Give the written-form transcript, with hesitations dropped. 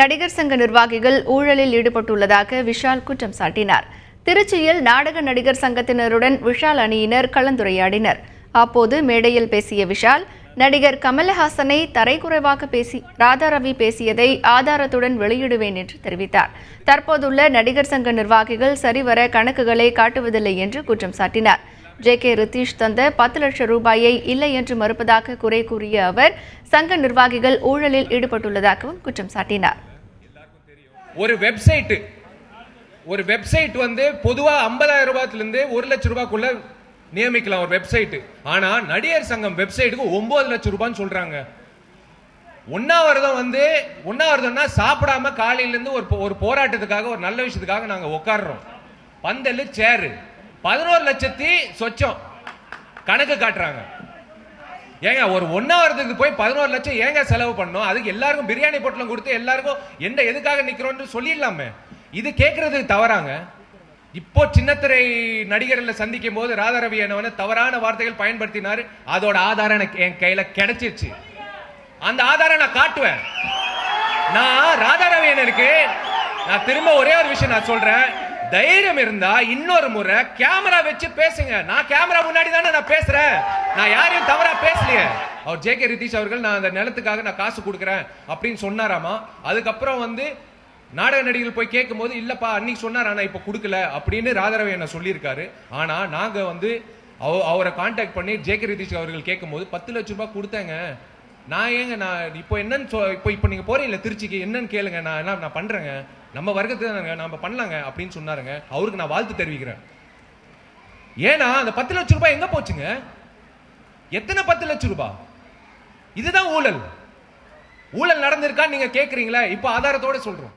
நடிகர் சங்க நிர்வாகிகள் ஊழலில் ஈடுபட்டுள்ளதாக விஷால் குற்றம் சாட்டினார். திருச்சியில் நாடக நடிகர் சங்கத்தினருடன் விஷால் அணியினர் கலந்துரையாடினர். அப்போது மேடையில் பேசிய விஷால், நடிகர் கமலஹாசனை தரைக்குறைவாக ராதாரவி பேசியதை ஆதாரத்துடன் வெளியிடுவேன் என்று தெரிவித்தார். தற்போதுள்ள நடிகர் சங்க நிர்வாகிகள் சரிவர கணக்குகளை காட்டுவதில்லை என்று குற்றம் சாட்டினார். ஜே.கே. ரித்தீஷ் தந்த 10 லட்சம் ரூபாயை இல்லை என்று மறுப்பதாக குறை கூறிய அவர், சங்க நிர்வாகிகள் ஊழலில் ஈடுபட்டுள்ளதாகவும் குற்றம் சாட்டினார். ஒரு வெப்சைட் பொதுவா 50,000 ரூபாயிலிருந்து 1 லட்சம் ரூபாய்க்குள்ள நியமிக்கலாம் ஒரு வெப்சைட். ஆனா நடிகர் சங்கம் வெப்சைட்டுக்கு 9 லட்சம் ரூபான்னு சொல்றாங்க. உண்ணாவிரதம்னா சாப்பிடாம காலையில இருந்து ஒரு போராட்டத்துக்காக, ஒரு நல்ல விஷயத்துக்காக நாங்க உட்கார்றோம். பந்தல் சேரு 11 லட்சத்தி சொச்சம் கணக்கு காட்டுறாங்க. ஏங்க ஒரு உண்ணாவிரதத்துக்கு போய் 11 லட்சம் ஏங்க செலவு பண்ணோம்? அதுக்கு எல்லாருக்கும் பிரியாணி பொட்டலம் கொடுத்து எல்லாருக்கும் எதுக்காக நிக்கிறோம்னு சொல்லிடலாமே. இது கேட்கறதுக்கு தவறாங்க. இப்போ சின்னத்திரை நடிகர்கள் சந்திக்கும் போது ராதாரவி என்ன தவறான வார்த்தைகள் பயன்படுத்தினாரு. அதோட ஆதாரம் என் கையில கிடைச்சிருச்சு. அந்த ஆதாரம் நான் காட்டுவேன். நான் ராதாரவி எனக்கு நான் திரும்ப ஒரே ஒரு விஷயம் நான் சொல்றேன். தைரியம் இருந்தா இன்னொரு முறை கேமரா வச்சு பேசுங்க. நான் கேமரா முன்னாடி தானே நான் பேசுறேன். நான் யாரையும் தவறா பேசலையே. அவர் ஜே.கே. ரித்தீஷ் அவர்கள் நான் அந்த நிலத்துக்காக நான் காசு கொடுக்குறேன் அப்படின்னு சொன்னாராமா. அதுக்கப்புறம் நாடக நடிகர்கள் போய் கேட்கும் போது, இல்லப்பா அன்னைக்கு சொன்னார் ஆனா இப்ப கொடுக்கல அப்படின்னு ராதாரவி என்ன சொல்லியிருக்காரு. ஆனா நாங்க அவரை கான்டாக்ட் பண்ணி ஜே.கே. ரித்தீஷ் அவர்கள் கேட்கும் போது 10 லட்சம் ரூபாய் கொடுத்தாங்க. நான் இப்போ என்னன்னு இப்போ நீங்க போறீங்க திருச்சிக்கு, என்னன்னு கேளுங்க, நான் பண்றேங்க, நம்ம வர்க்கத்தை நம்ம பண்ணலாங்க அப்படின்னு சொன்னாருங்க. அவருக்கு நான் வாழ்த்து தெரிவிக்கிறேன். ஏன்னா அந்த 10 லட்சம் ரூபாய் எங்க போச்சுங்க? எத்தனை 10 லட்சம் ரூபாய்? இதுதான் ஊழல். ஊழல் நடந்திருக்கான்னு நீங்க கேக்குறீங்களா? இப்ப ஆதாரத்தோட சொல்றோம்.